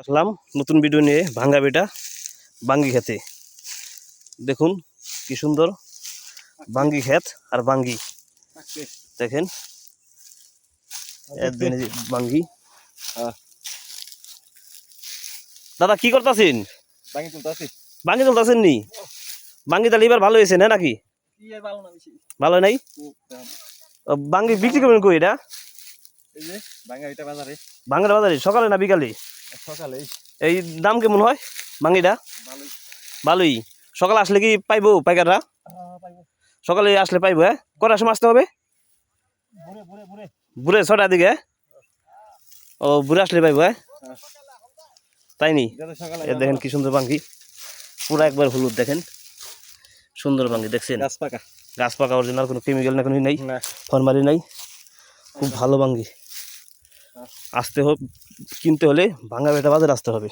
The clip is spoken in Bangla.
আসলাম নতুন ভিডিও নিয়ে ভাঙ্গা বেটা বাঙ্গি খেতে। দেখুন কি সুন্দর বাঙ্গি ক্ষেত আর বাঙ্গি দেখেন বাঙ্গি। দাদা কি করতেছেন? বাঙ্গি তুলতেছেন নি? বাঙ্গি তাহলে এবার ভালো হয়েছে না নাকি? ভালো নাই? বাঙ্গি বিক্রি করবেন কই এটা? ভাঙ্গার বাজারে সকালে না বিকালে? এই দাম কেমন হয় বাঙ্গিটা? ভালোই। সকালে আসলে কি পাইবো পাইকাররা? সকালে আসলে পাইবো। হ্যাঁ, কটার সময় আসতে হবে? ভোরে 6টার দিকে? ও, ভোরে আসলে পাইবো। হ্যাঁ, তাই নি? দেখেন কি সুন্দর বাঙ্গি, পুরো একবার হলুদ। দেখেন সুন্দর বাঙ্গি, দেখছেন? গাছ পাকা অরিজিনাল, কোনো কেমিক্যাল না কোনো নাই, ফরমালি নাই। খুব ভালো বাঙ্গি। আসতে হবে কিনতে হলে ভাঙ্গা বেটা বাজারে আসতে হবে।